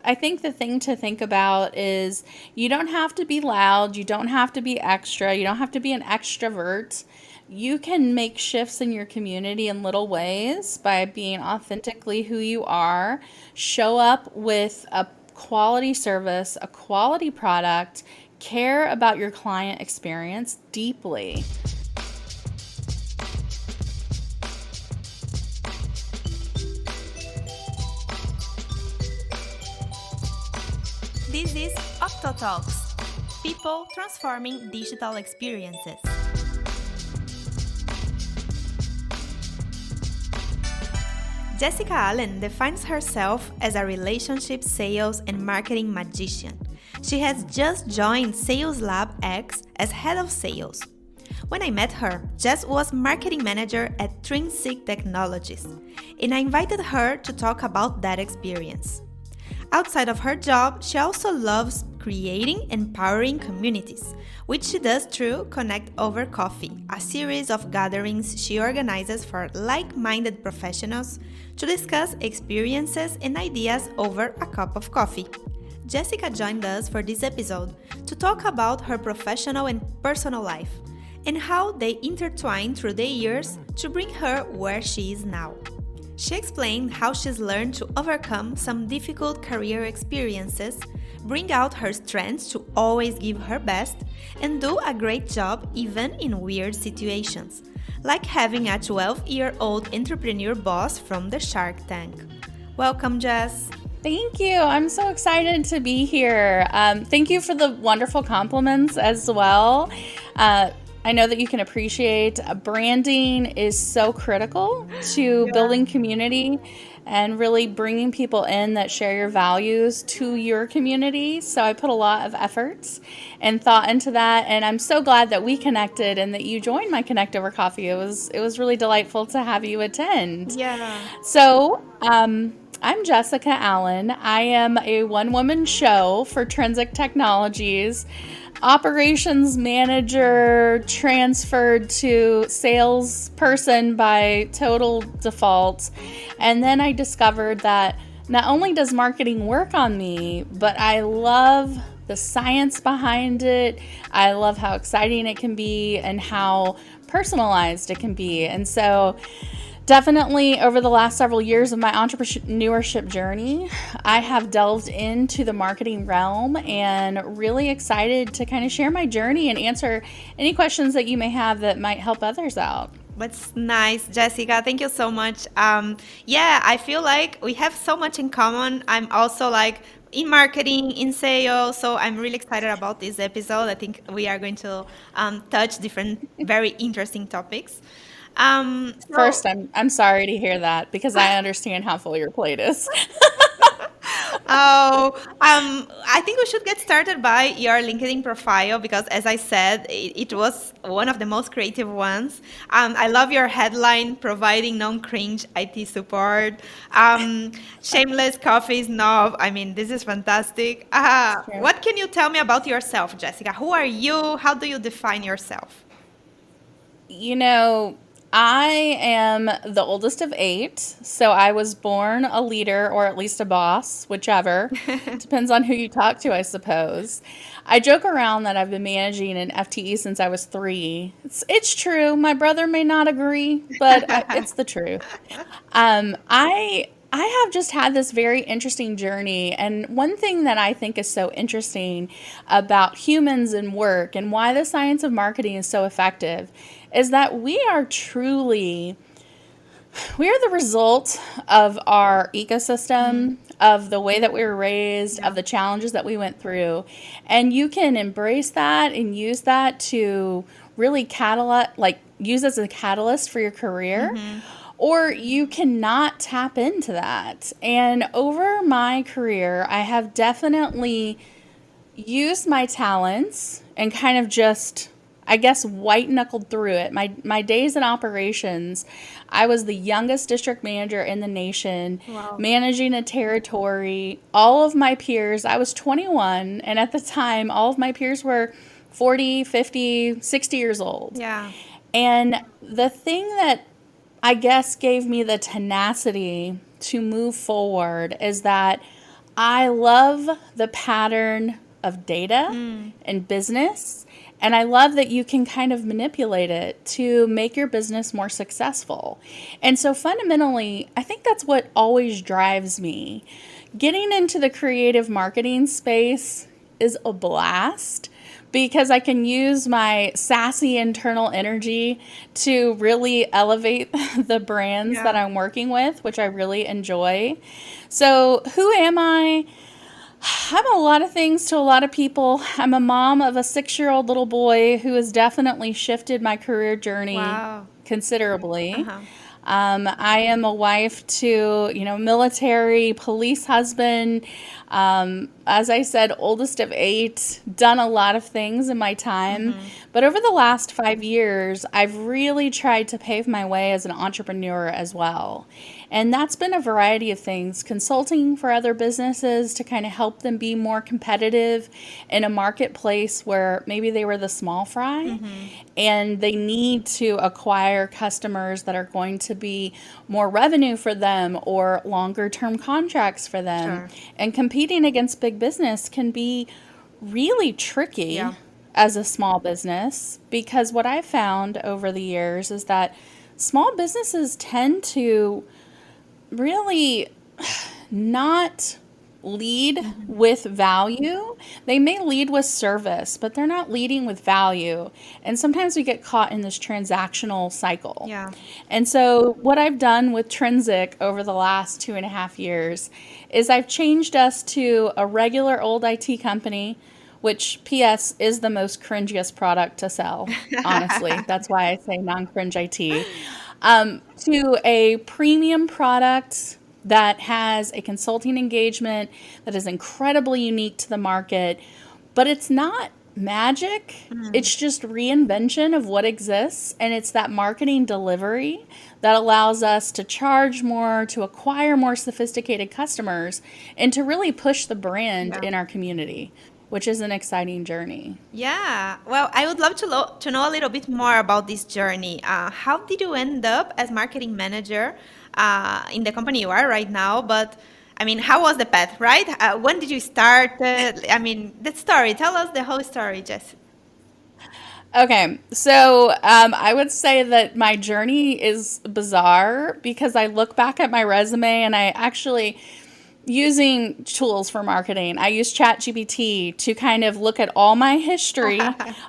I think the thing to think about is you don't have to be loud, you don't have to be extra, you don't have to be an extrovert. You can make shifts in your community in little ways by being authentically who you are. Show up with a quality service, a quality product, care about your client experience deeply. This is OctoTalks, people transforming digital experiences. Jessica Allen defines herself as a relationship sales and marketing magician. She has just joined SalesLabX as head of sales. When I met her, Jess was marketing manager at Trinsic Technologies, and I invited her to talk about that experience. Outside of her job, she also loves creating and empowering communities, which she does through Connect Over Coffee, a series of gatherings she organizes for like-minded professionals to discuss experiences and ideas over a cup of coffee. Jessica joined us for this episode to talk about her professional and personal life and how they intertwine through the years to bring her where she is now. She explained how she's learned to overcome some difficult career experiences, bring out her strengths to always give her best, and do a great job even in weird situations, like having a 12-year-old entrepreneur boss from the Shark Tank. Welcome, Jess. Thank you. I'm so excited to be here. Thank you for the wonderful compliments as well. I know that you can appreciate branding is so critical to building community and really bringing people in that share your values to your community. So I put a lot of efforts and thought into that, and I'm so glad that we connected and that you joined my Connect Over Coffee. It was really delightful to have you attend. Yeah. So, I'm Jessica Allen. I am a one-woman show for Trinsic Technologies. Operations manager transferred to salesperson by total default. And then I discovered that not only does marketing work on me, but I love the science behind it. I love how exciting it can be and how personalized it can be. And so definitely over the last several years of my entrepreneurship journey, I have delved into the marketing realm and really excited to kind of share my journey and answer any questions that you may have that might help others out. That's nice, Jessica. Thank you so much. I feel like we have so much in common. I'm also like in marketing, in sales, so I'm really excited about this episode. I think we are going to touch different, very interesting topics. First, I'm sorry to hear that because I understand how full your plate is. I think we should get started by your LinkedIn profile because, as I said, it was one of the most creative ones. I love your headline, providing non-cringe IT support. Shameless coffee snob. I mean, this is fantastic. Sure. What can you tell me about yourself, Jessica? Who are you? How do you define yourself? You know, I am the oldest of 8, so I was born a leader or at least a boss, whichever. Depends on who you talk to, I suppose. I joke around that I've been managing an FTE since I was 3. It's true. My brother may not agree, but it's the truth. I have just had this very interesting journey, and one thing that I think is so interesting about humans and work and why the science of marketing is so effective is that we are the result of our ecosystem, of the way that we were raised, of the challenges that we went through. And you can embrace that and use that to really use as a catalyst for your career. Or you cannot tap into that. And over my career, I have definitely used my talents and kind of just, I guess, white knuckled through it. My days in operations, I was the youngest district manager in the nation, managing a territory. All of my peers, I was 21, and at the time, all of my peers were 40, 50, 60 years old. Yeah. And the thing that I guess gave me the tenacity to move forward is that I love the pattern of data and business. And I love that you can kind of manipulate it to make your business more successful. And so fundamentally, I think that's what always drives me. Getting into the creative marketing space is a blast because I can use my sassy internal energy to really elevate the brands that I'm working with, which I really enjoy. So, who am I? I'm a lot of things to a lot of people. I'm a mom of a 6-year-old little boy who has definitely shifted my career journey Wow. considerably. Uh-huh. I am a wife to, military, police husband. As I said, oldest of 8, done a lot of things in my time. But over the last 5 years, I've really tried to pave my way as an entrepreneur as well. And that's been a variety of things, consulting for other businesses to kind of help them be more competitive in a marketplace where maybe they were the small fry and they need to acquire customers that are going to be more revenue for them or longer term contracts for them. Sure. And competing against big business can be really tricky Yeah. as a small business because what I found over the years is that small businesses tend to really not lead with value. They may lead with service, but they're not leading with value. And sometimes we get caught in this transactional cycle. Yeah. And so, what I've done with Trinsic over the last 2.5 years is I've changed us to a regular old IT company, which, P.S., is the most cringiest product to sell, honestly. That's why I say non cringe IT. To a premium product that has a consulting engagement that is incredibly unique to the market, but it's not magic. It's just reinvention of what exists, and it's that marketing delivery that allows us to charge more, to acquire more sophisticated customers, and to really push the brand Yeah. in our community, which is an exciting journey. Yeah, well, I would love to know a little bit more about this journey. How did you end up as marketing manager in the company you are right now? But I mean, how was the path, right? When did you start? I mean, the story. Tell us the whole story, Jess. Okay, so I would say that my journey is bizarre because I look back at my resume and I actually, using tools for marketing, I use ChatGPT to kind of look at all my history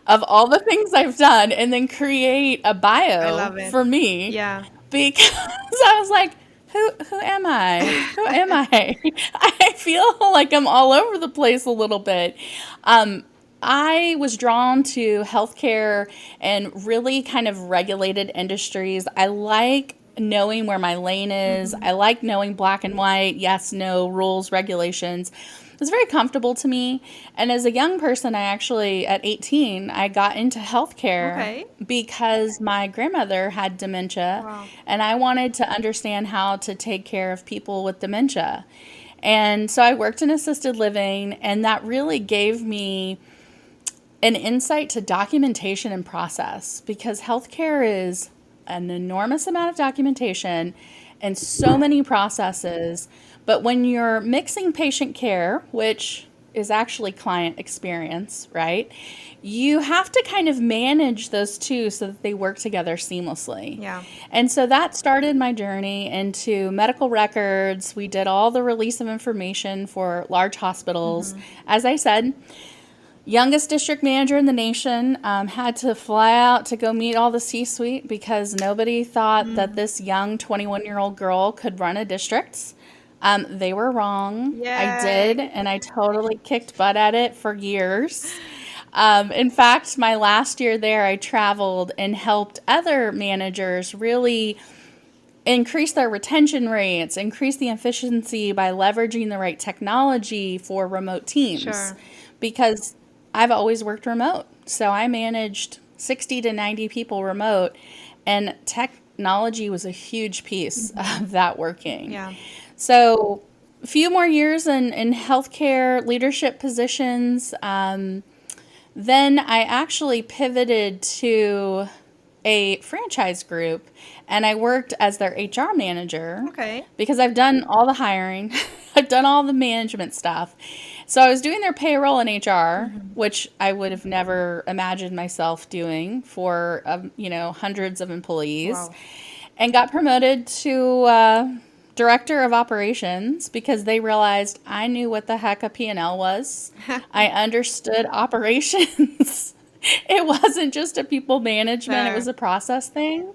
of all the things I've done and then create a I bio love it. for me Yeah. because I was like, who am I? Who am I? I feel like I'm all over the place a little bit. Um, I was drawn to healthcare and really kind of regulated industries. I like knowing where my lane is. I like knowing black and white, yes, no, rules, regulations. It was very comfortable to me. And as a young person, I actually, at 18, I got into healthcare Okay. because my grandmother had dementia Wow. and I wanted to understand how to take care of people with dementia. And so I worked in assisted living, and that really gave me an insight to documentation and process because healthcare is an enormous amount of documentation and so many processes. But when you're mixing patient care, which is actually client experience, right? You have to kind of manage those two so that they work together seamlessly. Yeah. And so that started my journey into medical records. We did all the release of information for large hospitals. As I said, youngest district manager in the nation, had to fly out to go meet all the C-suite because nobody thought that this young 21-year-old girl could run a district. They were wrong. I did, Yay. and I totally kicked butt at it for years. In fact, my last year there, I traveled and helped other managers really increase their retention rates, increase the efficiency by leveraging the right technology for remote teams. Sure. Because I've always worked remote. So I managed 60 to 90 people remote, and technology was a huge piece of that working. Yeah. So a few more years in healthcare leadership positions. Then I actually pivoted to a franchise group, and I worked as their HR manager Okay. because I've done all the hiring, I've done all the management stuff. So I was doing their payroll and HR, which I would have never imagined myself doing for hundreds of employees, Wow. and got promoted to director of operations because they realized I knew what the heck a P&L was. I understood operations. It wasn't just a people management, it Sure. was a process thing.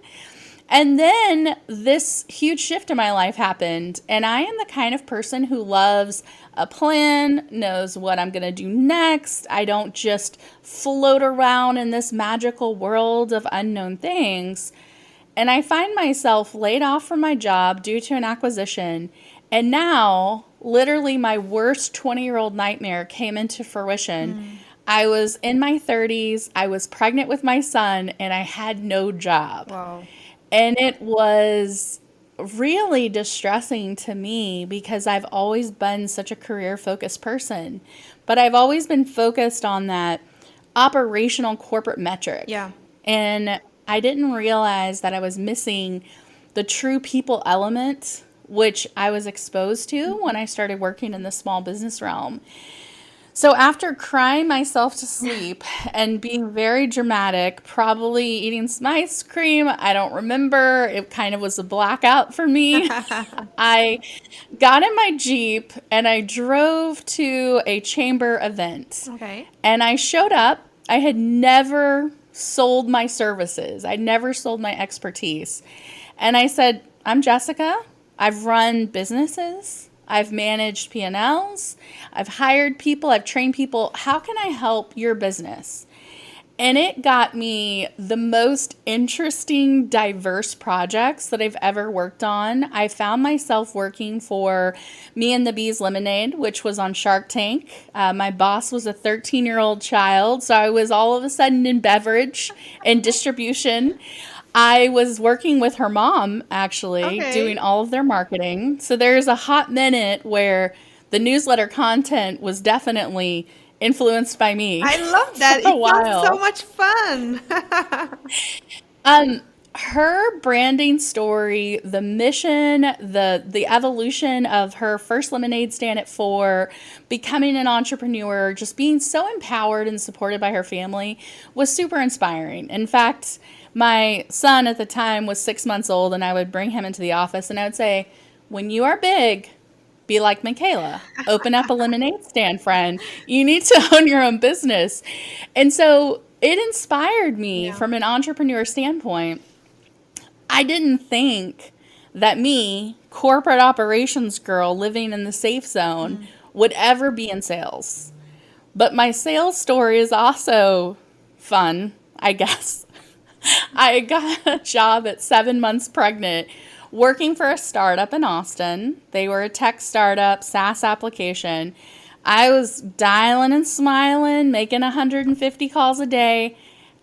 And then this huge shift in my life happened, and I am the kind of person who loves a plan, knows what I'm going to do next. I don't just float around in this magical world of unknown things. And I find myself laid off from my job due to an acquisition. And now, literally, my worst 20-year-old nightmare came into fruition. I was in my 30s, I was pregnant with my son, and I had no job. Wow. And it was really distressing to me because I've always been such a career-focused person. But I've always been focused on that operational corporate metric. Yeah. And I didn't realize that I was missing the true people element, which I was exposed to when I started working in the small business realm. So after crying myself to sleep and being very dramatic, probably eating some ice cream, I don't remember, it kind of was a blackout for me. I got in my Jeep and I drove to a chamber event. Okay. And I showed up. I had never sold my services. I'd never sold my expertise. And I said, I'm Jessica. I've run businesses. I've managed P&Ls. I've hired people. I've trained people. How can I help your business? And it got me the most interesting, diverse projects that I've ever worked on. I found myself working for Me and the Bees Lemonade, which was on Shark Tank. My boss was a 13-year-old child, so I was all of a sudden in beverage and distribution. I was working with her mom, actually, Okay. doing all of their marketing. So there's a hot minute where the newsletter content was definitely influenced by me I love that. for a It sounds so while. much fun. Her branding story, the mission, the evolution of her first lemonade stand at 4, becoming an entrepreneur, just being so empowered and supported by her family was super inspiring. In fact, my son at the time was 6 months old, and I would bring him into the office and I would say, when you are big, be like Michaela. Open up a lemonade stand, friend. You need to own your own business. And so it inspired me Yeah. from an entrepreneur standpoint. I didn't think that me, corporate operations girl living in the safe zone, would ever be in sales. But my sales story is also fun, I guess. I got a job at 7 months pregnant working for a startup in Austin. They were a tech startup, SaaS application. I was dialing and smiling, making 150 calls a day.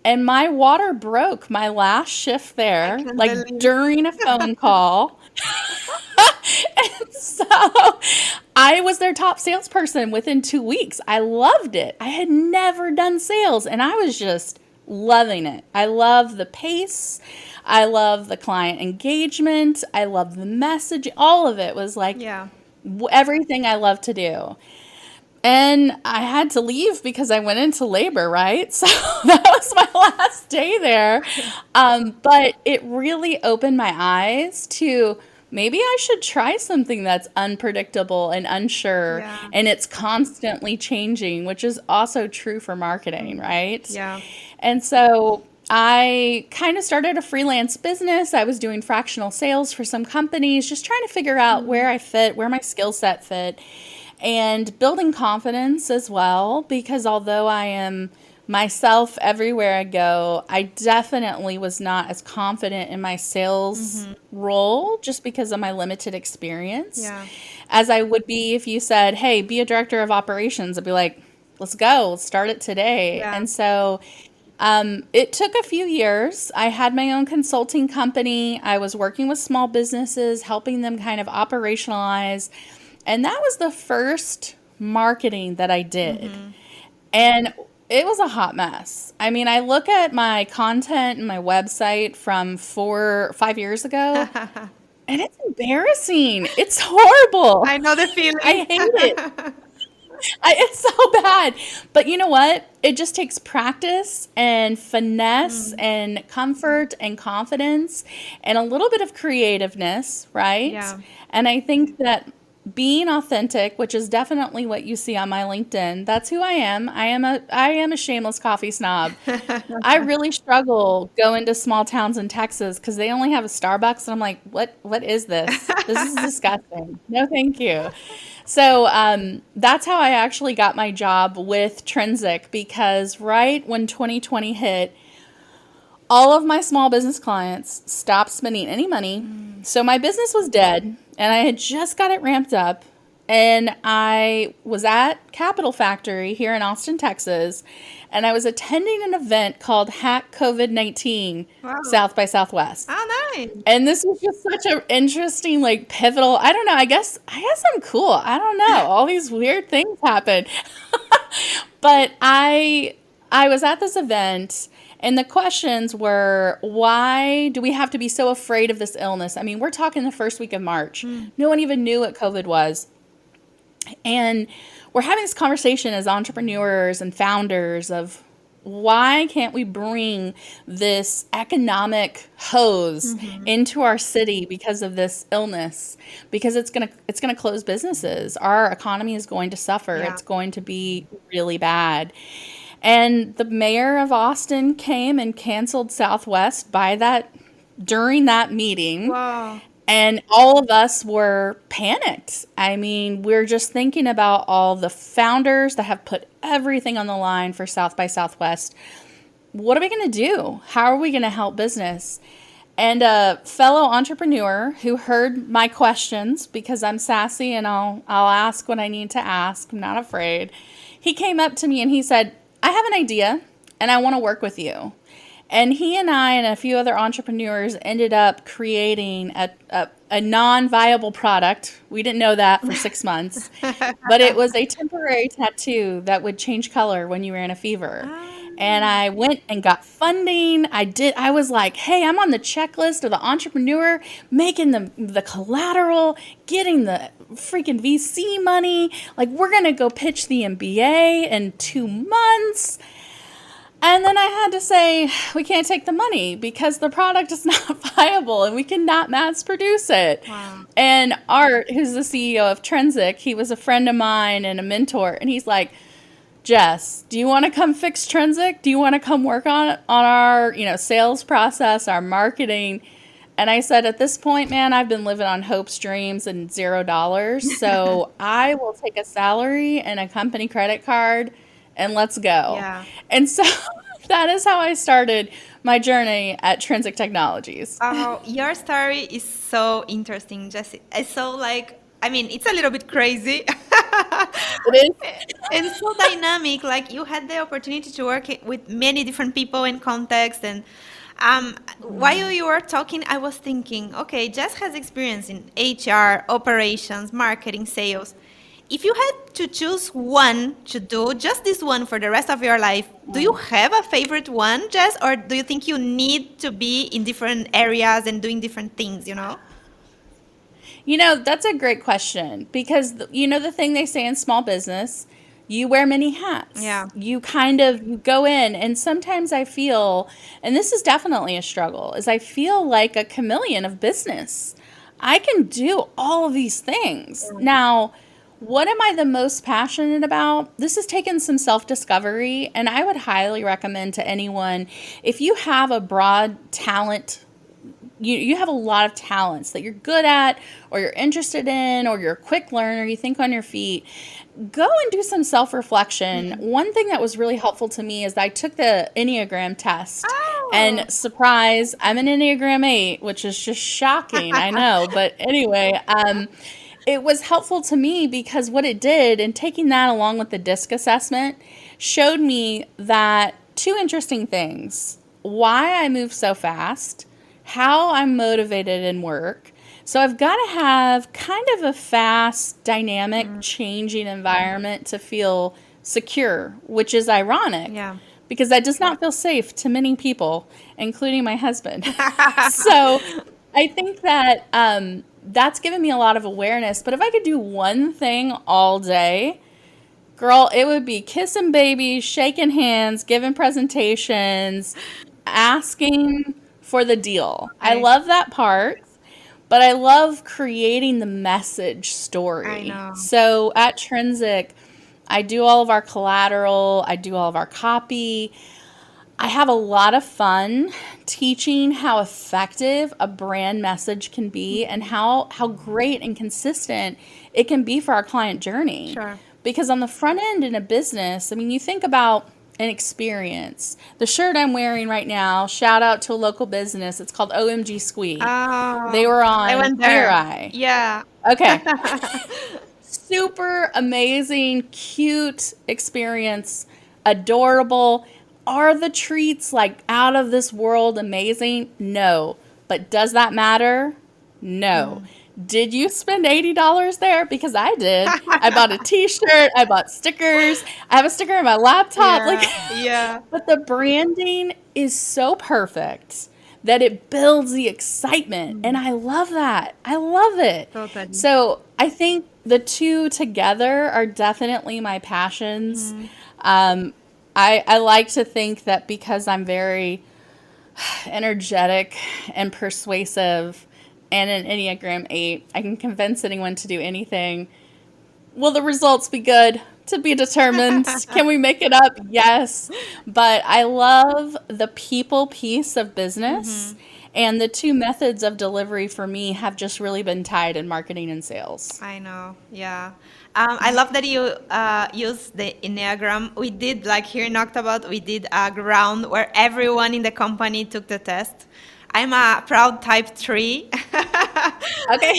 And my water broke my last shift I there, can like believe. during a phone call. And so I was their top salesperson within 2 weeks. I loved it. I had never done sales, and I was just loving it. I love the pace. I love the client engagement. I love the message. All of it was like Yeah. everything I love to do. And I had to leave because I went into labor, right? So that was my last day there. But it really opened my eyes to maybe I should try something that's unpredictable and unsure, Yeah. and it's constantly changing, which is also true for marketing, right? Yeah. And so I kind of started a freelance business. I was doing fractional sales for some companies, just trying to figure out where I fit, where my skill set fit, and building confidence as well, because although I am myself everywhere I go, I definitely was not as confident in my sales role just because of my limited experience Yeah. as I would be if you said, hey, be a director of operations. I'd be like, let's go, let's start it today. Yeah. And so it took a few years. I had my own consulting company. I was working with small businesses, helping them kind of operationalize. And that was the first marketing that I did. And it was a hot mess. I mean, I look at my content and my website from 5 years ago, and it's embarrassing. It's horrible. I know the I feeling. hate it. It's so bad. But you know what? It just takes practice and finesse and comfort and confidence and a little bit of creativeness, right? Yeah. And I think that being authentic, which is definitely what you see on my LinkedIn, that's who I am. I am a shameless coffee snob. I really struggle going to small towns in Texas because they only have a Starbucks, and I'm like, what is this? This is disgusting. No, thank you. So that's how I actually got my job with Trinsic, because right when 2020 hit, all of my small business clients stopped spending any money. So my business was dead, and I had just got it ramped up. And I was at Capital Factory here in Austin, Texas, and I was attending an event called Hack COVID-19 Wow. South by Southwest. Oh, nice. And this was just such an interesting, like, pivotal. I don't know. I guess I'm cool. I don't know. All these weird things happen. But I was at this event, and the questions were, why do we have to be so afraid of this illness? I mean, we're talking the first week of March. No one even knew what COVID was. And we're having this conversation as entrepreneurs and founders of, why can't we bring this economic hose into our city because of this illness? Because it's gonna close businesses. Our economy is going to suffer. Yeah. It's going to be really bad. And the mayor of Austin came and canceled Southwest during that meeting. Wow. And all of us were panicked. I mean, we're just thinking about all the founders that have put everything on the line for South by Southwest. What are we going to do? How are we going to help business? And a fellow entrepreneur who heard my questions, because I'm sassy and I'll ask what I need to ask. I'm not afraid. He came up to me and he said, I have an idea and I want to work with you. And he and I and a few other entrepreneurs ended up creating a non-viable product. We didn't know that for 6 months, but it was a temporary tattoo that would change color when you were in a fever. And I went and got funding. I was like, hey, I'm on the checklist of the entrepreneur, making the collateral, getting the freaking VC money. Like, we're going to go pitch the MBA in 2 months. And then I had to say, we can't take the money because the product is not viable and we cannot mass produce it. Wow. And Art, who's the CEO of Trinsic, he was a friend of mine and a mentor. And he's like, Jess, do you want to come fix Trinsic? Do you want to come work on our, sales process, our marketing? And I said, at this point, man, I've been living on hopes, dreams, and $0. So I will take a salary and a company credit card and let's go. Yeah. And so that is how I started my journey at Trinsic Technologies. Oh, your story is so interesting, Jessie. It's so it's a little bit crazy. It is. And so dynamic. Like, you had the opportunity to work with many different people and contexts. And while you were talking, I was thinking, okay, Jess has experience in HR, operations, marketing, sales. If you had to choose one to do, just this one for the rest of your life, do you have a favorite one, Jess? Or do you think you need to be in different areas and doing different things, That's a great question because, the thing they say in small business, you wear many hats. Yeah. You go in, and sometimes I feel, and this is definitely a struggle, is I feel like a chameleon of business. I can do all of these things. Now, what am I the most passionate about? This has taken some self-discovery, and I would highly recommend to anyone, if you have a broad talent, you have a lot of talents that you're good at or you're interested in or you're a quick learner, you think on your feet, go and do some self-reflection. One thing that was really helpful to me is I took the Enneagram test. And surprise, I'm an Enneagram 8, which is just shocking, I know. But anyway, it was helpful to me because what it did, and taking that along with the DISC assessment, showed me that 2 interesting things. Why I move so fast, how I'm motivated in work. So I've got to have kind of a fast, dynamic, changing environment to feel secure, which is ironic Yeah. because that does not feel safe to many people, including my husband. So I think that that's given me a lot of awareness. But if I could do one thing all day, girl, it would be kissing babies, shaking hands, giving presentations, asking for the deal. I I love that part, but I love creating the message I story. know. So at Trinsic, I do all of our collateral, I do all of our copy. I have a lot of fun teaching how effective a brand message can be and how great and consistent it can be for our client journey. Sure. Because on the front end in a business, I mean, you think about an experience. The shirt I'm wearing right now, shout out to a local business. It's called OMG Squee. They Oh, were I on went Queer there. Eye. Yeah. Okay. Super amazing, cute experience, adorable. Are the treats like out of this world amazing? No. But does that matter? No. Did you spend $80 there? Because I did. I bought a t-shirt, I bought stickers, I have a sticker on my laptop. Like, Yeah. Yeah. but the branding is so perfect that it builds the excitement. And I love that. I love it. Totally. So I think the two together are definitely my passions. I like to think that because I'm very energetic and persuasive and an Enneagram 8, I can convince anyone to do anything. Will the results be good? To be determined. Can we make it up? Yes. But I love the people piece of business. And the two methods of delivery for me have just really been tied in marketing and sales. I know, yeah. I love that you use the Enneagram. We did, like here in Octobot, we did a round where everyone in the company took the test. I'm a proud type 3. Okay.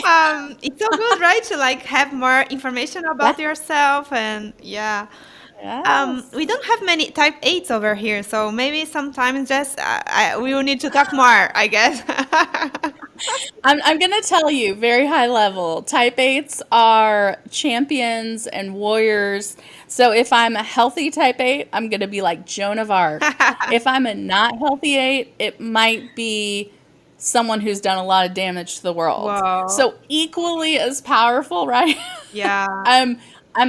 It's so good, right? To like have more information about Yeah. yourself and yeah. We Yes. don't have many type 8s over here, so maybe sometimes just we will need to talk more, I guess. I'm going to tell you, very high level. Type 8s are champions and warriors. So if I'm a healthy type 8, I'm going to be like Joan of Arc. If I'm a not healthy 8, it might be someone who's done a lot of damage to the world. Whoa. So equally as powerful, right? Yeah. I'm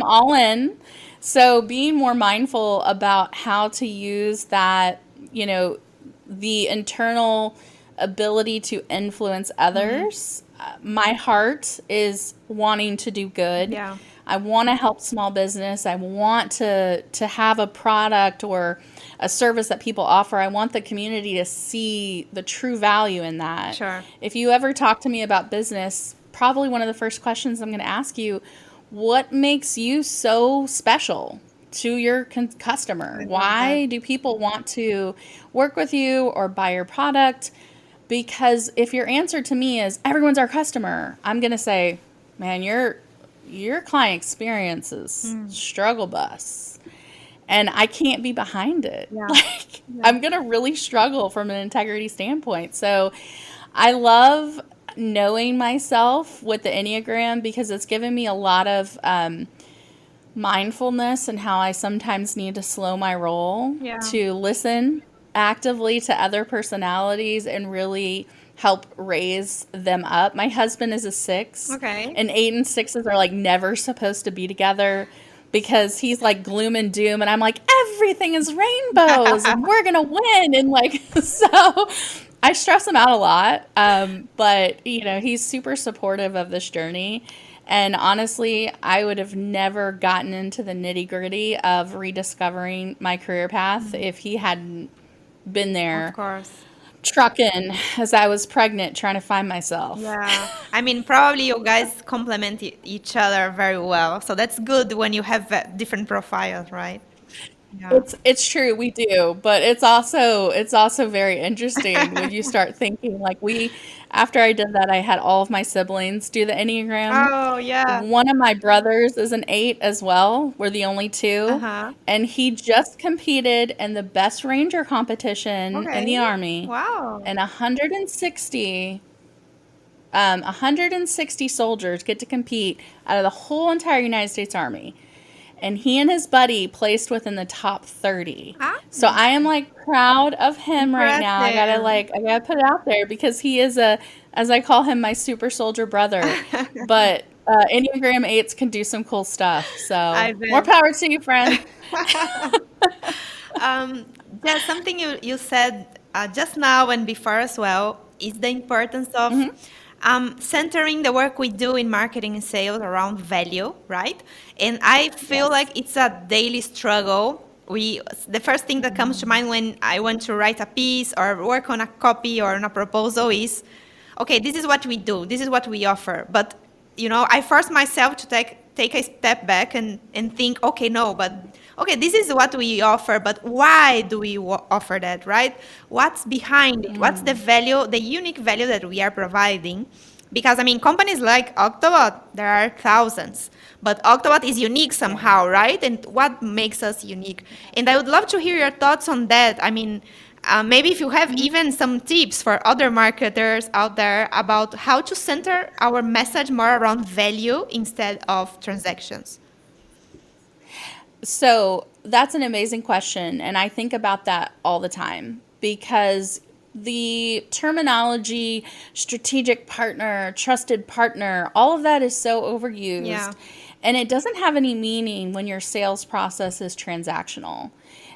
all in. So being more mindful about how to use that, the internal ability to influence others. My heart is wanting to do good. Yeah. I want to help small business. I want to have a product or a service that people offer. I want the community to see the true value in that. Sure. If you ever talk to me about business, probably one of the first questions I'm going to ask you, what makes you so special to your customer? I love Why that. do people want to work with you or buy your product? Because if your answer to me is everyone's our customer, I'm going to say, man, your client experience is struggle bus. And I can't be behind it. Yeah. Like, Yeah. I'm going to really struggle from an integrity standpoint. So I love knowing myself with the Enneagram because it's given me a lot of mindfulness and how I sometimes need to slow my roll Yeah. to listen actively to other personalities and really help raise them up. My husband is a 6, Okay. and 8 and 6s are like never supposed to be together because he's like gloom and doom, and I'm like, everything is rainbows and we're gonna win, and like so I stress him out a lot, but he's super supportive of this journey. And honestly, I would have never gotten into the nitty gritty of rediscovering my career path if he hadn't been Of there course. trucking as I was pregnant trying to find myself. Yeah. I mean, probably you guys complement each other very well. So that's good when you have different profiles, right? Yeah. It's true, we do, but it's also very interesting when you start thinking like after I did that, I had all of my siblings do the Enneagram. Oh, yeah. One of my brothers is an 8 as well. We're the only two. Uh-huh. And he just competed in the best ranger competition in the Okay. Army. Wow. And 160 soldiers get to compete out of the whole entire United States Army. and he and his buddy placed within the top 30. Ah, So I am like proud of him right now. I impressive. gotta put it out there because he is as I call him, my super soldier brother. But Enneagram 8s can do some cool stuff. So I more bet. power to you, friend. Um, there's something you said just now and before as well is the importance of centering the work we do in marketing and sales around value, right? And I feel Yes. like it's a daily struggle. The first thing that comes to mind when I want to write a piece or work on a copy or on a proposal is, okay, this is what we do, this is what we offer. But I force myself to take a step back and think, okay, no, but okay, this is what we offer, but why do we offer that, right? What's behind it? What's the value, the unique value that we are providing? Because I mean, companies like Octobot, there are thousands, but Octobot is unique somehow, right? And what makes us unique? And I would love to hear your thoughts on that. I mean, maybe if you have even some tips for other marketers out there about how to center our message more around value instead of transactions. So that's an amazing question. And I think about that all the time because the terminology, strategic partner, trusted partner, all of that is so overused. Yeah. And it doesn't have any meaning when your sales process is transactional.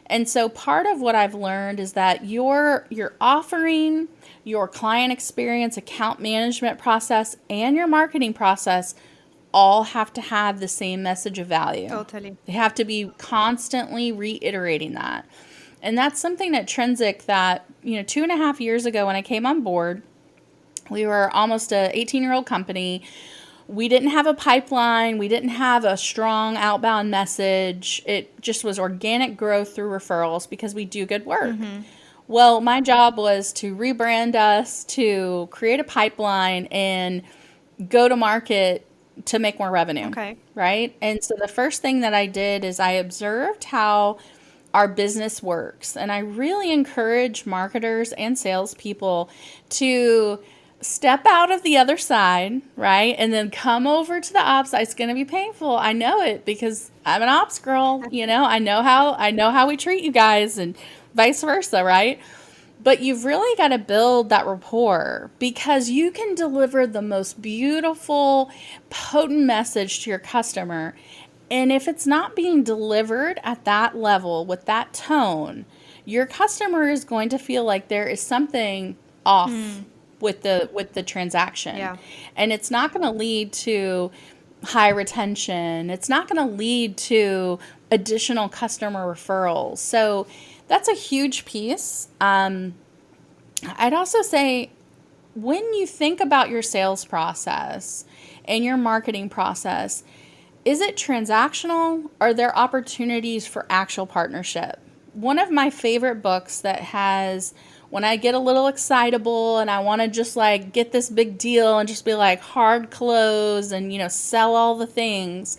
And so part of what I've learned is that your offering, your client experience, account management process, and your marketing process all have to have the same message of value. Totally. They have to be constantly reiterating that. And that's something at Trensic that, 2.5 years ago when I came on board, we were almost a 18-year-old company. We didn't have a pipeline. We didn't have a strong outbound message. It just was organic growth through referrals because we do good work. Well, my job was to rebrand us, to create a pipeline, and go to market to make more revenue. Okay. Right? And so the first thing that I did is I observed how our business works. And I really encourage marketers and salespeople to step out of the other side, right? And then come over to the ops side. It's going to be painful. I know it because I'm an ops girl, I know how we treat you guys and vice versa, right? But you've really got to build that rapport because you can deliver the most beautiful, potent message to your customer. And if it's not being delivered at that level with that tone, your customer is going to feel like there is something off with the transaction. Yeah. And it's not going to lead to high retention. It's not going to lead to additional customer referrals. So that's a huge piece. I'd also say when you think about your sales process and your marketing process, is it transactional? Are there opportunities for actual partnership? One of my favorite books that has, when I get a little excitable and I want to just like get this big deal and just be like hard close and, sell all the things,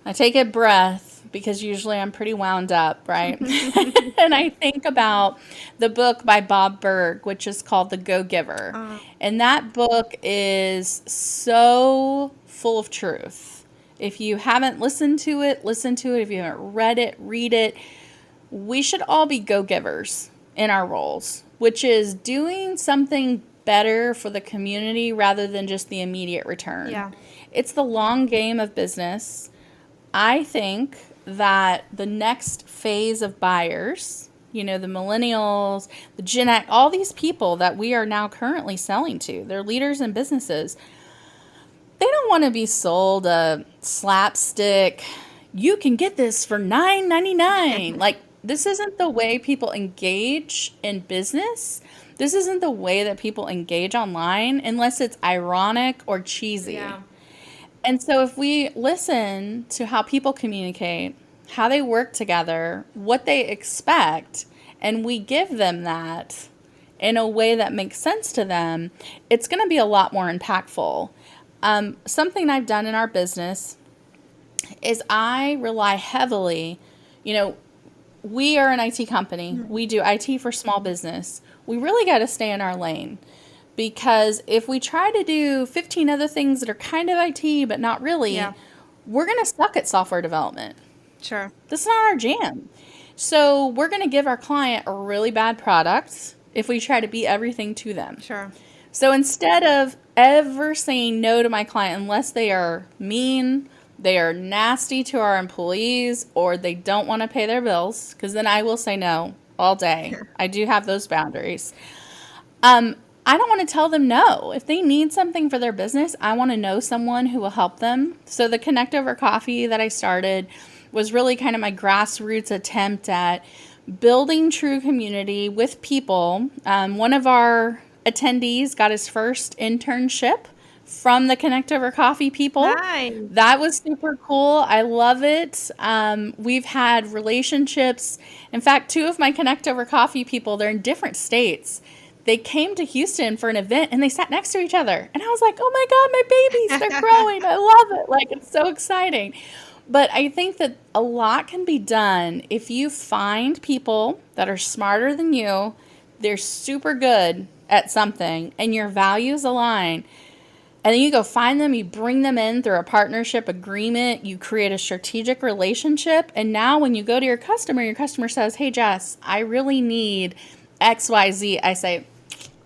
I take a breath because usually I'm pretty wound up, right? And I think about the book by Bob Berg, which is called The Go-Giver. And that book is so full of truth. If you haven't listened to it, listen to it. If you haven't read it, read it. We should all be go-givers in our roles, which is doing something better for the community rather than just the immediate return. Yeah. It's the long game of business. I think that the next phase of buyers, the millennials, the Gen X, all these people that we are now currently selling to, they're leaders in businesses. They don't want to be sold a slapstick, you can get this for $9.99. Like, this isn't the way people engage in business. This isn't the way that people engage online unless it's ironic or cheesy. Yeah. And so if we listen to how people communicate, how they work together, what they expect, and we give them that in a way that makes sense to them, it's going to be a lot more impactful. Something I've done in our business is I rely heavily, we are an IT company. We do IT for small business. We really got to stay in our lane. Because if we try to do 15 other things that are kind of IT but not really, we're going to suck at software development. Sure. That's not our jam. So we're going to give our client a really bad product if we try to be everything to them. Sure. So instead of ever saying no to my client unless they are mean, they are nasty to our employees, or they don't want to pay their bills, because then I will say no all day. I do have those boundaries. I don't want to tell them no. If they need something for their business, I want to know someone who will help them. So the Connect Over Coffee that I started was really kind of my grassroots attempt at building true community with people. One of our attendees got his first internship from the Connect Over Coffee people. Nice. That was super cool. I love it. We've had relationships. In fact, two of my Connect Over Coffee people, they're in different states. They came to Houston for an event and they sat next to each other. And I was like, oh my God, my babies, they're growing. I love it. Like, it's so exciting. But I think that a lot can be done if you find people that are smarter than you, they're super good at something, and your values align. And then you go find them, you bring them in through a partnership agreement, you create a strategic relationship. And now when you go to your customer says, hey, Jess, I really need XYZ. I say,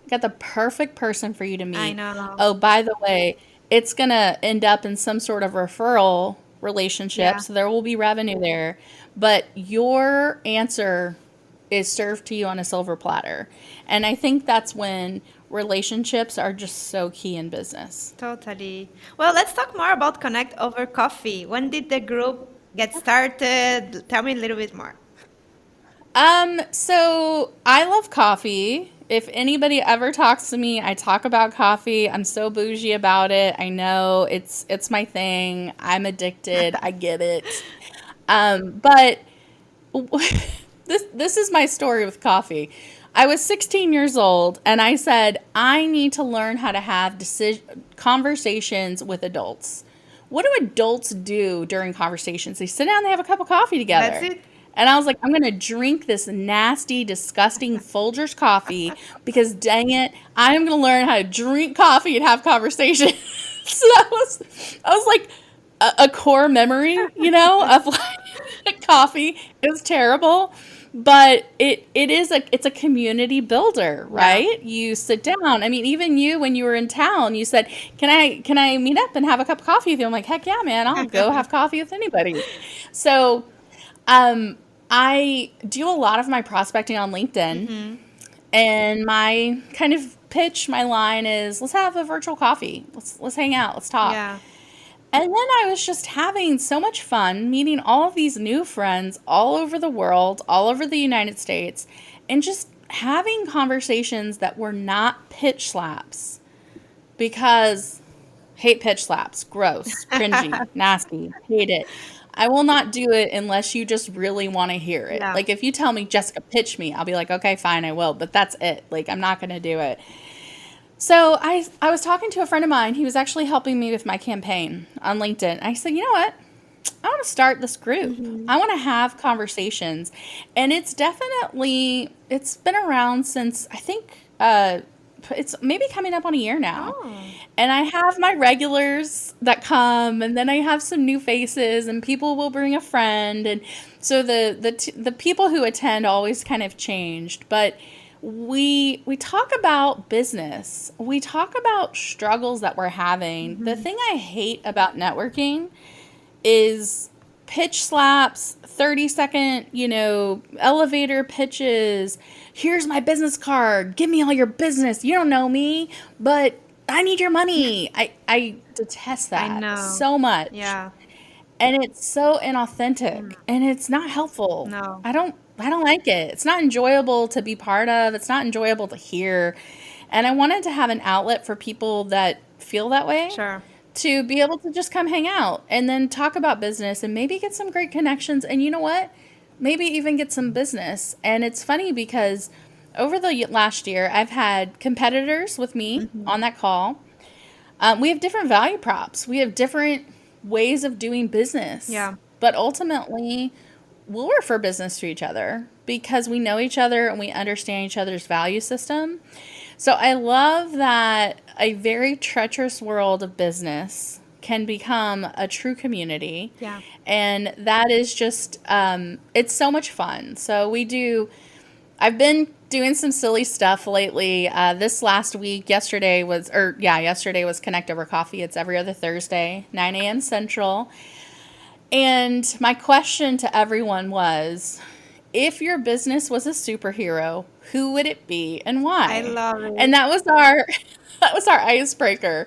got the perfect person for you to meet. I know. Oh, by the way, it's going to end up in some sort of referral relationship. Yeah. So there will be revenue there. But your answer is served to you on a silver platter. And I think that's when relationships are just so key in business. Totally. Well, let's talk more about Connect Over Coffee. When did the group get started? Tell me a little bit more. So I love coffee. If anybody ever talks to me, I talk about coffee. I'm so bougie about it. I know it's my thing. I'm addicted. I get it. But this is my story with coffee. I was 16 years old and I said, I need to learn how to have conversations with adults. What do adults do during conversations? They sit down, they have a cup of coffee together. That's it. And I was like, I'm going to drink this nasty, disgusting Folgers coffee because dang it, I'm going to learn how to drink coffee and have conversations. So that was like a core memory, of like coffee. It was terrible, but it's a community builder, right? Yeah. You sit down. I mean, even you, when you were in town, you said, can I meet up and have a cup of coffee with you? I'm like, heck yeah, man, I'll go have coffee with anybody. So, I do a lot of my prospecting on LinkedIn, and my kind of pitch, my line is, let's have a virtual coffee. Let's hang out. Let's talk. Yeah. And then I was just having so much fun meeting all of these new friends all over the world, all over the United States, and just having conversations that were not pitch slaps, because hate pitch slaps, gross, cringy, nasty, hate it. I will not do it unless you just really want to hear it. Yeah. Like if you tell me, Jessica, pitch me, I'll be like, okay, fine, I will. But that's it. Like I'm not going to do it. So I was talking to a friend of mine. He was actually helping me with my campaign on LinkedIn. I said, you know what? I want to start this group. I want to have conversations. And it's been around since I think it's maybe coming up on a year now. Oh. And I have my regulars that come, and then I have some new faces, and people will bring a friend. And so the people who attend always kind of changed. But we talk about business. We talk about struggles that we're having. The thing I hate about networking is pitch slaps, 30-second, elevator pitches. Here's my business card. Give me all your business. You don't know me, but I need your money. I detest that so much. Yeah. And it's so inauthentic and it's not helpful. No. I don't like it. It's not enjoyable to be part of. It's not enjoyable to hear. And I wanted to have an outlet for people that feel that way. Sure. To be able to just come hang out and then talk about business and maybe get some great connections. And you know what? Maybe even get some business. And it's funny because over the last year, I've had competitors with me on that call. We have different value props. We have different ways of doing business. Yeah. But ultimately, we'll refer business to each other because we know each other and we understand each other's value system. So I love that a very treacherous world of business can become a true community. Yeah. And that is just, it's so much fun. So I've been doing some silly stuff lately. This last week, yesterday was Connect Over Coffee. It's every other Thursday, 9 a.m. Central. And my question to everyone was, if your business was a superhero, who would it be and I why? love it. And that was our that was our icebreaker.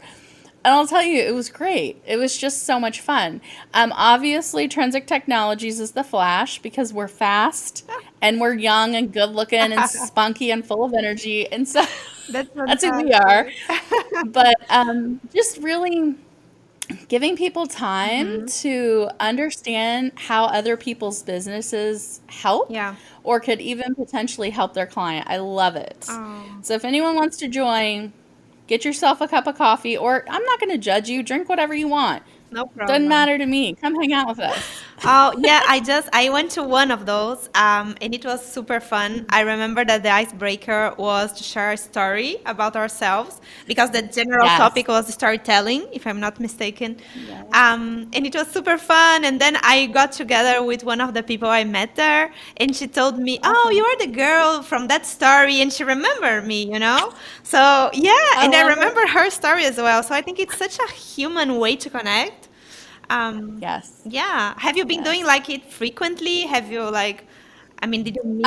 And I'll tell you, it was great. It was just so much fun. Obviously, Trinsic Technologies is the Flash because we're fast and we're young and good looking and spunky and full of energy. And so That's that's who we are. fantastic. But just really giving people time Hmm. to understand how other people's businesses help Yeah. or could even potentially help their client. I love it. Oh, So if anyone wants to join, get yourself a cup of coffee, or I'm not going to judge you. Drink whatever you want. no Doesn't problem. matter to me. Come hang out with us. Oh, yeah, I went to one of those, and it was super fun. I remember that the icebreaker was to share a story about ourselves because the general Yes. topic was storytelling, if I'm not mistaken. Yes. And it was super fun. And then I got together with one of the people I met there, and she told me, "Oh, you Awesome. are the girl from that story," and she remembered me, you know? So, yeah, I and I love it. remember her story as well. So I think it's such a human way to connect. Um, Yes. yeah. Have you been doing Yes. like it frequently? Have you like, I mean, did you meet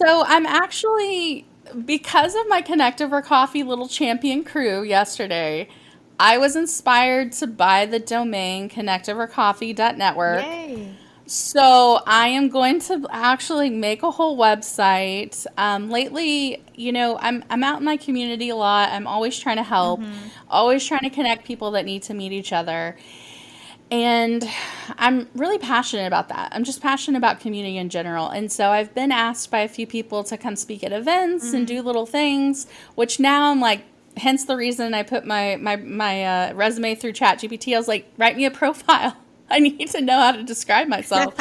So I'm actually, because of my Connect Over Coffee Little Champion crew yesterday, I was inspired to buy the domain connectovercoffee.network. Yay. So I am going to actually make a whole website. Lately, I'm out in my community a lot. I'm always trying to help, Mm-hmm. always trying to connect people that need to meet each other. And I'm really passionate about that. I'm just passionate about community in general. And so I've been asked by a few people to come speak at events and Mm-hmm. do little things, which now I'm like, hence the reason I put my resume through ChatGPT. I was like, write me a profile. I need to know how to describe myself.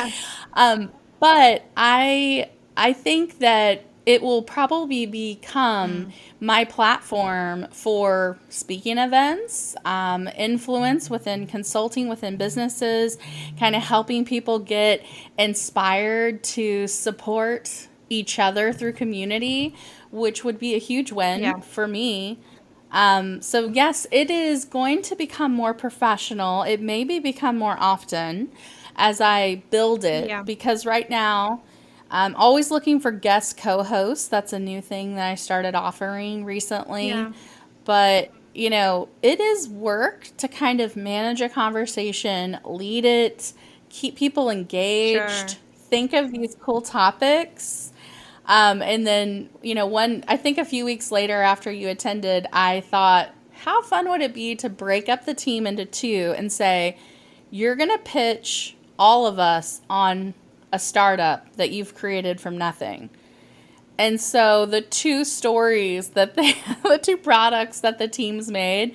But I think that it will probably become Mm. my platform for speaking events, influence within consulting within businesses, kind of helping people get inspired to support each other through community, which would be a huge win Yeah. for me. So yes, it is going to become more professional. It maybe become more often as I build it Yeah. because right now I'm always looking for guest co-hosts. That's a new thing that I started offering recently. Yeah. But, it is work to kind of manage a conversation, lead it, keep people Sure. engaged, think of these cool topics. And then, I think a few weeks later after you attended, I thought, how fun would it be to break up the team into two and say, you're going to pitch all of us on a startup that you've created from nothing. And so the two stories the two products that the teams made,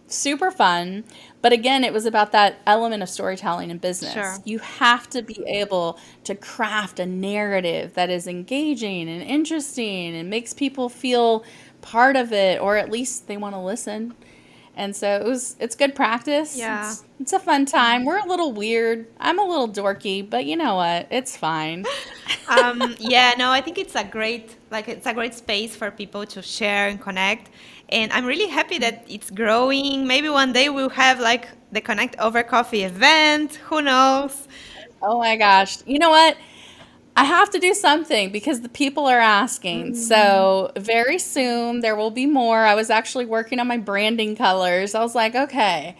super fun. But again, it was about that element of storytelling in business. Sure. You have to be able to craft a narrative that is engaging and interesting and makes people feel part of it, or at least they want to listen. And so it's good practice. Yeah. It's a fun time. We're a little weird. I'm a little dorky, but you know what? It's fine. Yeah, no, I think it's a great space for people to share and connect. And I'm really happy that it's growing. Maybe one day we'll have like the Connect Over Coffee event. Who knows? Oh my gosh. You know what? I have to do something because the people are asking. Mm. So, very soon there will be more. I was actually working on my branding colors. I was like, okay,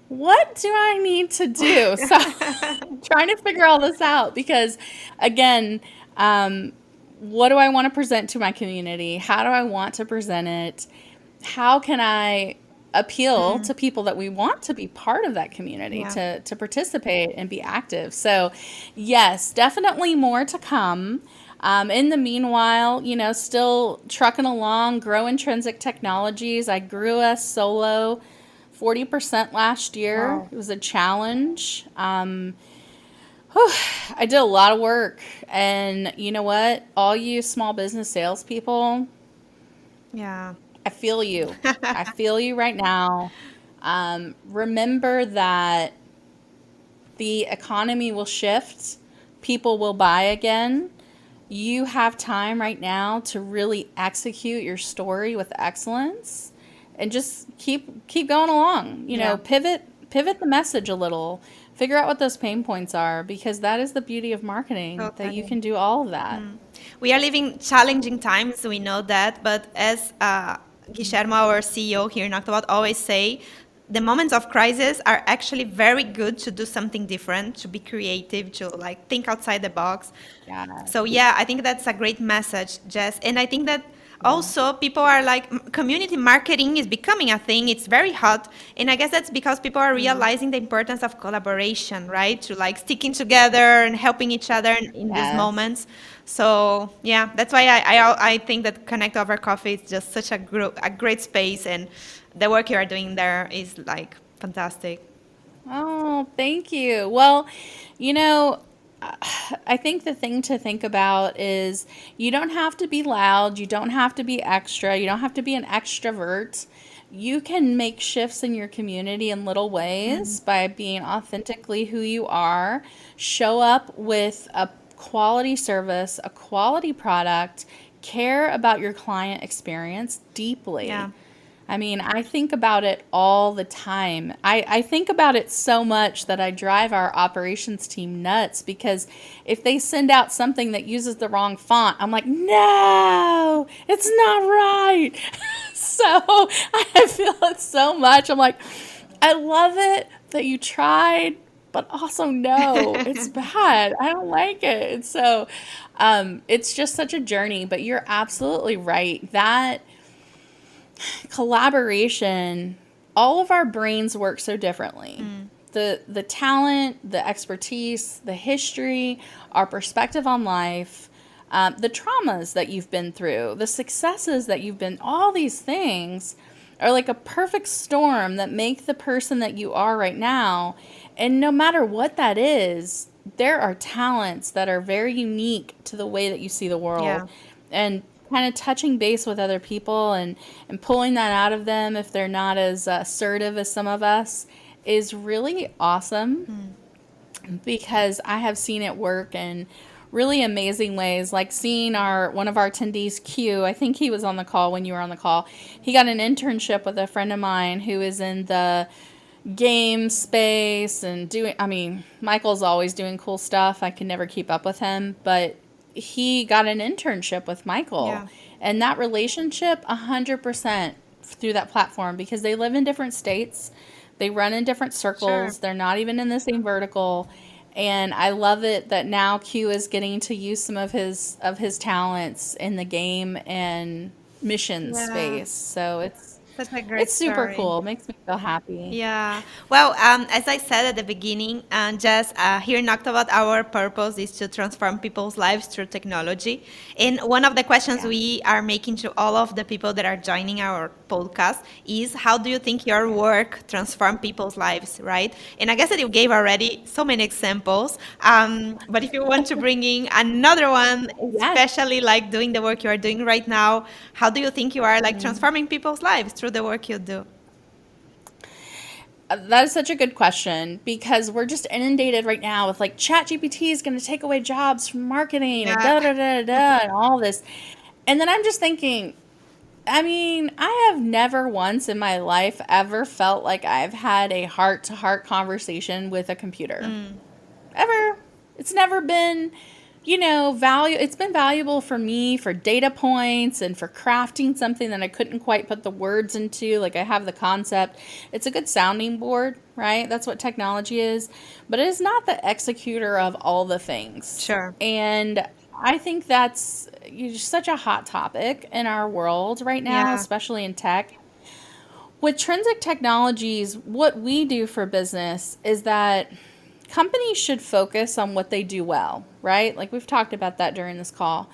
what do I need to do? So, trying to figure all this out because, again, um, what do I want to present to my community? How do I want to present it? How can I appeal Mm. to people that we want to be part of that community Yeah. to participate and be active? So yes, definitely more to come. In the meanwhile, still trucking along, grow intrinsic technologies. I grew us solo 40% last year. Wow. It was a challenge. Whew, I did a lot of work. And you know what? All you small business salespeople, Yeah. I feel you. I feel you right now. Remember that the economy will shift, people will buy again. You have time right now to really execute your story with excellence and just keep going along. Yeah, Pivot the message a little. Figure out what those pain points are, because that is the beauty of marketing, that you totally. can do all of that. We are living challenging times, we know that, but as Guillermo, our CEO here in Octobot, always say, the moments of crisis are actually very good to do something different, to be creative, to like think outside the box. Yeah. So yeah, I think that's a great message, Jess. And I think that Yeah. also people are like community marketing is becoming a thing. It's very hot, and I guess that's because people are realizing the importance of collaboration, right? To like sticking together and helping each other in these Yes. moments. So yeah, that's why I think that Connect Over Coffee is just such a great space, and the work you are doing there is like fantastic. Oh, thank you. Well, you know, I think the thing to think about is you don't have to be loud, you don't have to be extra, you don't have to be an extrovert. You can make shifts in your community in little ways by being authentically who you are. Show up with a quality service, a quality product, care about your client experience Yeah. deeply. I mean, I think about it all the time. I think about it so much that I drive our operations team nuts, because if they send out something that uses the wrong font, I'm like, no, it's not right. So I feel it so much. I'm like, I love it that you tried, but also no, it's bad. I don't like it. And so it's just such a journey, but you're absolutely right. That collaboration, all of our brains work so differently. The talent, the expertise, the history, our perspective on life, the traumas that you've been through, the successes that you've been, all these things are like a perfect storm that make the person that you are right now. And no matter what that is, there are talents that are very unique to the way that you see the world. Yeah. And kind of touching base with other people and pulling that out of them if they're not as assertive as some of us is really awesome, because I have seen it work in really amazing ways. Like seeing our one of our attendees, Q, I think he was on the call when you were on the call. He got an internship with a friend of mine who is in the game space and doing, I mean, Michael's always doing cool stuff. I can never keep up with him, but he got an internship with Michael, Yeah. and that relationship 100% through that platform, because they live in different states, they run in different Sure. circles, they're not even in the same vertical. And I love it that now Q is getting to use some of his talents in the game and mission Yeah. space. So Such a great it's super story. cool. It makes me feel happy. Yeah. Well, as I said at the beginning, just here in Octobot, our purpose is to transform people's lives through technology. And one of the questions Yeah. we are making to all of the people that are joining our podcast is, how do you think your work transform people's lives, right? And I guess that you gave already so many examples. But if you want to bring in another one, Yes. especially like doing the work you are doing right now, how do you think you are like transforming people's lives through the work you do? That is such a good question, because we're just inundated right now with like ChatGPT is going to take away jobs from marketing and Yeah. da da da da da and all this. And then I'm just thinking, I mean, I have never once in my life ever felt like I've had a heart to heart conversation with a computer. Ever. It's never been, value. It's been valuable for me for data points and for crafting something that I couldn't quite put the words into. Like I have the concept. It's a good sounding board, right? That's what technology is. But it is not the executor of all the things. Sure. And I think that's such a hot topic in our world right now, Yeah. especially in tech. With Trinsic Technologies, what we do for business is that companies should focus on what they do well, right? Like we've talked about that during this call.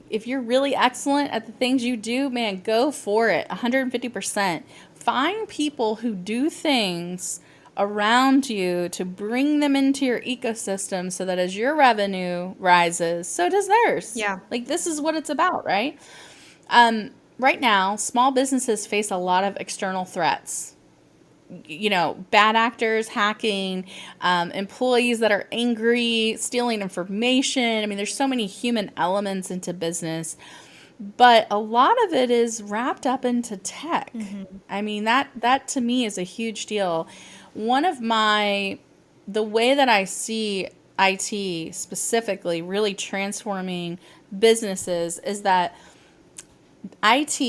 If you're really excellent at the things you do, man, go for it 150%. Find people who do things around you to bring them into your ecosystem so that as your revenue rises, so does theirs. Yeah. Like this is what it's about, right? Right now, small businesses face a lot of external threats. bad actors hacking, employees that are angry, stealing information. I mean, there's so many human elements into business, but a lot of it is wrapped up into tech. I mean, that to me is a huge deal. The way that I see IT specifically really transforming businesses is that IT,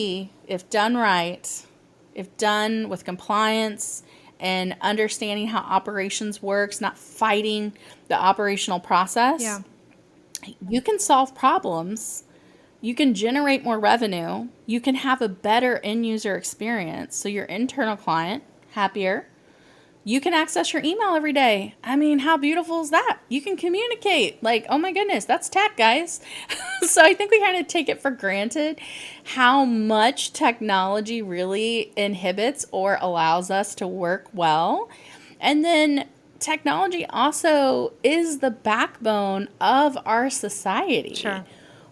if done right, if done with compliance and understanding how operations works, not fighting the operational process, Yeah. you can solve problems. You can generate more revenue. You can have a better end user experience. So your internal client happier. You can access your email every day. I mean, how beautiful is that? You can communicate. Like, oh my goodness, that's tech, guys. So I think we kind of take it for granted how much technology really inhibits or allows us to work well. And then technology also is the backbone of our society. Sure.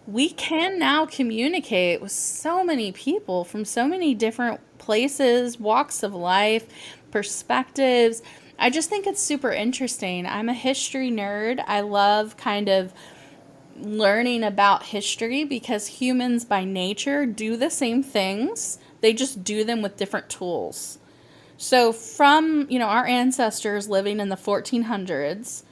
We can now communicate with so many people from so many different places, walks of life, perspectives. I just think it's super interesting. I'm a history nerd. I love kind of learning about history because humans by nature do the same things. They just do them with different tools. So from, our ancestors living in the 1400s,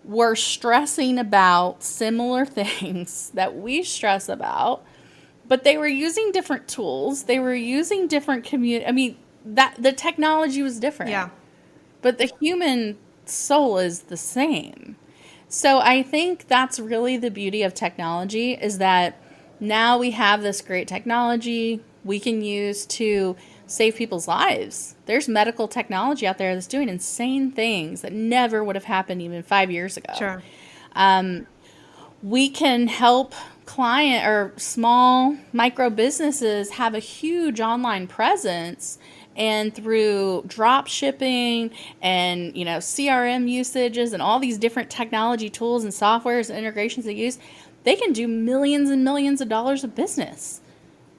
were stressing about similar things that we stress about, but they were using different tools. They were using different that the technology was different. Yeah. But the human soul is the same. So I think that's really the beauty of technology is that now we have this great technology we can use to save people's lives. There's medical technology out there that's doing insane things that never would have happened even 5 years ago. Sure. We can help client or small micro businesses have a huge online presence, and through drop shipping and CRM usages and all these different technology tools and softwares and integrations they use, they can do millions and millions of dollars of business.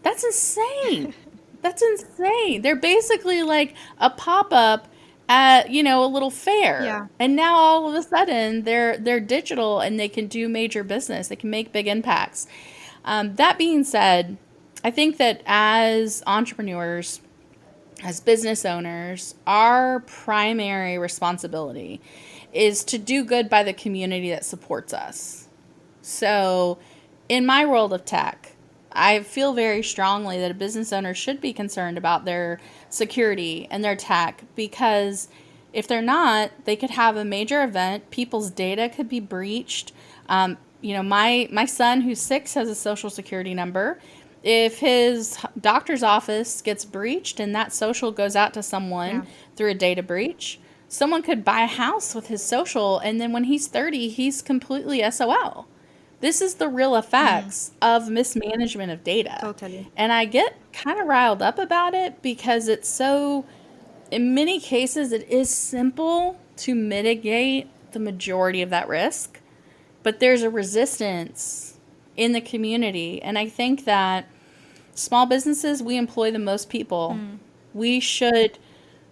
That's insane. That's insane. They're basically like a pop-up at, a little fair. Yeah. And now all of a sudden they're digital and they can do major business. They can make big impacts. That being said, I think that as entrepreneurs, as business owners, our primary responsibility is to do good by the community that supports us. So in my world of tech, I feel very strongly that a business owner should be concerned about their security and their tech, because if they're not, they could have a major event. People's data could be breached. My son, who's 6, has a social security number. If his doctor's office gets breached and that social goes out to someone through a data breach, someone could buy a house with his social, and then when he's 30, he's completely SOL. This is the real effects of mismanagement of data. Totally. And I get kind of riled up about it because it's so, in many cases, it is simple to mitigate the majority of that risk, but there's a resistance in the community. And I think that small businesses, we employ the most people. We should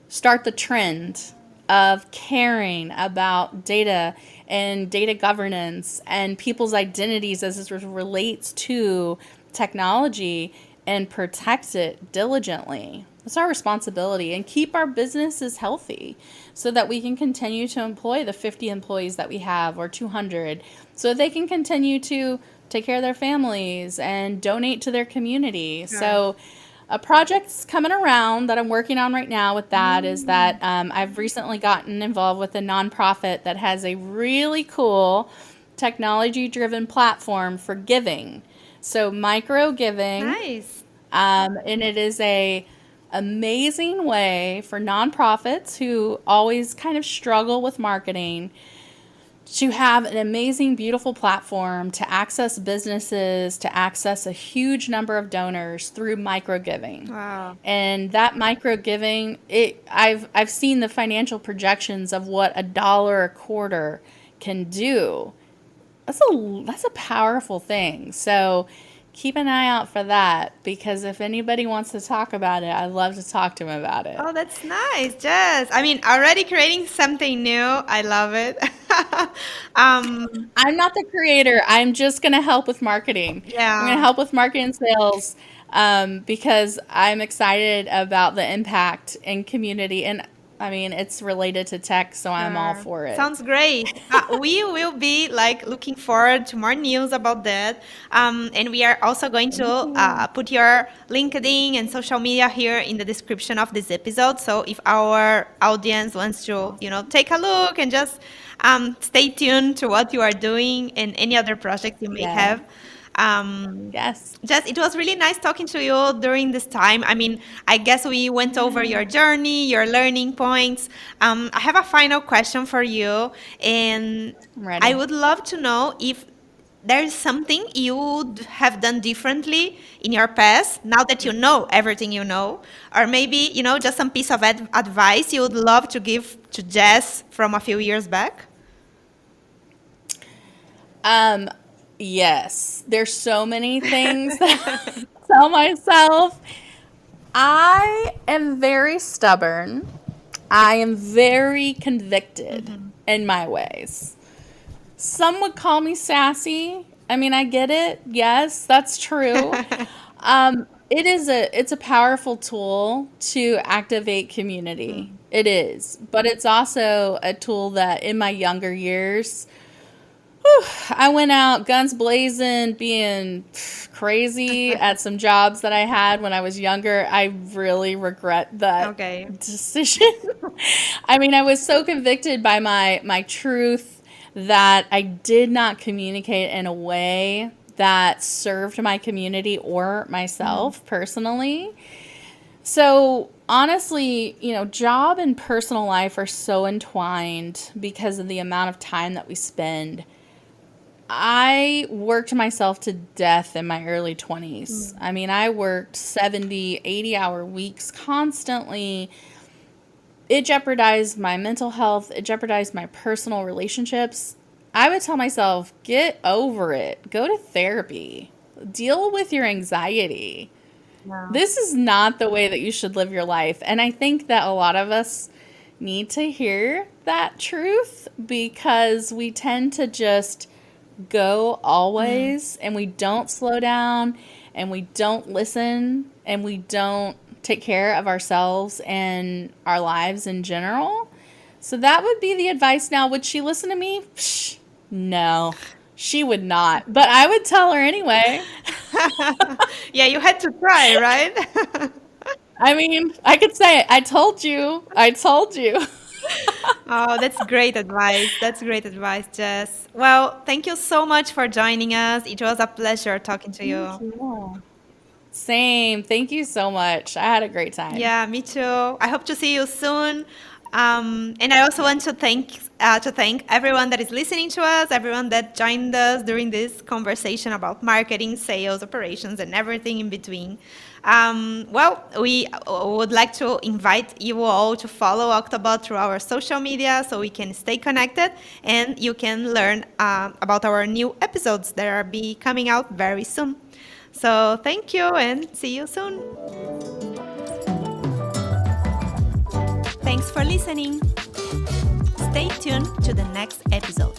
start the trend of caring about data and data governance and people's identities as it relates to technology and protect it diligently. It's our responsibility, and keep our businesses healthy so that we can continue to employ the 50 employees that we have, or 200, so they can continue to take care of their families and donate to their community. Sure. So a project's coming around that I'm working on right now with that is that I've recently gotten involved with a nonprofit that has a really cool technology-driven platform for giving. So micro giving. Nice. And it is a amazing way for nonprofits who always kind of struggle with marketing to have an amazing, beautiful platform to access businesses, to access a huge number of donors through micro giving. Wow. And that micro giving, I've seen the financial projections of what $1 a quarter can do. That's a powerful thing. So keep an eye out for that, because if anybody wants to talk about it, I'd love to talk to them about it. Oh, that's nice, Jess. I mean, already creating something new. I love it. I'm not the creator. I'm just going to help with marketing. I'm going to Yeah. help with marketing and sales, because I'm excited about the impact in community. And I mean, it's related to tech, so I'm all Sure. for it. Sounds great. We will be like looking forward to more news about that. And we are also going to Thank you. put your LinkedIn and social media here in the description of this episode. So if our audience wants to, Awesome. take a look and just stay tuned to what you are doing and any other projects you may Yeah. have. Um, Yes. Jess, it was really nice talking to you during this time. I mean, I guess we went over Yeah. your journey, your learning points. I have a final question for you, and I'm I ready. would love to know if there's something you would have done differently in your past now that you know everything you know, or maybe, just some piece of advice you would love to give to Jess from a few years back. Um, yes. There's so many things that I tell myself. I am very stubborn. I am very convicted Mhm. in my ways. Some would call me sassy. I mean, I get it. Yes, that's true. It's a powerful tool to activate community. Mm. It is, but it's also a tool that in my younger years, I went out guns blazing, being crazy at some jobs that I had when I was younger. I really regret that Okay. decision. I mean, I was so convicted by my truth that I did not communicate in a way that served my community or Mhm. myself personally. So, honestly, job and personal life are so entwined because of the amount of time that we spend. I worked myself to death in my early 20s. Mm. I mean, I worked 70, 80-hour weeks constantly. It jeopardized my mental health, it jeopardized my personal relationships. I would tell myself, get over it, go to therapy, deal with your anxiety. Yeah. This is not the way that you should live your life. And I think that a lot of us need to hear that truth, because we tend to just go Mm. always, and we don't slow down, and we don't listen, and we don't take care of ourselves and our lives in general. So that would be the advice. Now, would she listen to me? Psh, no, she would not, but I would tell her anyway. Yeah, you had to try, right? I mean, I could say, I told you, I told you. Oh, that's great advice. That's great advice, Jess. Well, thank you so much for joining us. It was a pleasure talking to Thank you. you. Same. Thank you so much. I had a great time. Yeah, me too. I hope to see you soon. And I also want to thank everyone that is listening to us, everyone that joined us during this conversation about marketing, sales, operations, and everything in between. Well, we would like to invite you all to follow Octobot through our social media so we can stay connected and you can learn about our new episodes that are be coming out very soon. So thank you and see you soon. Thanks for listening. Stay tuned to the next episode.